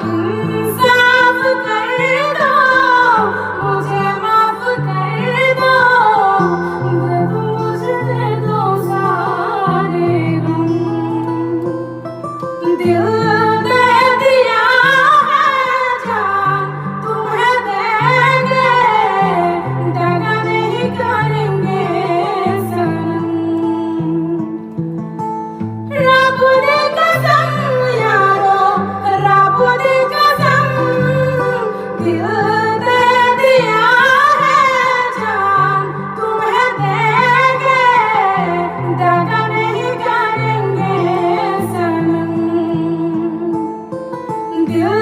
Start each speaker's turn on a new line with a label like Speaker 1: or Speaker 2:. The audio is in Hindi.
Speaker 1: इंसाफ कर दो, मुझे माफ कर दो, दे दो मुझे, दे दो सारे गम। दिल दे दिया है जान तुम्हें देंगे, दगा नहीं करेंगे सनम। रब ने कसम यारो, रब ने कसम, दिल दे दिया है जान तुम्हें देंगे, दगा नहीं करेंगे सनम। दिल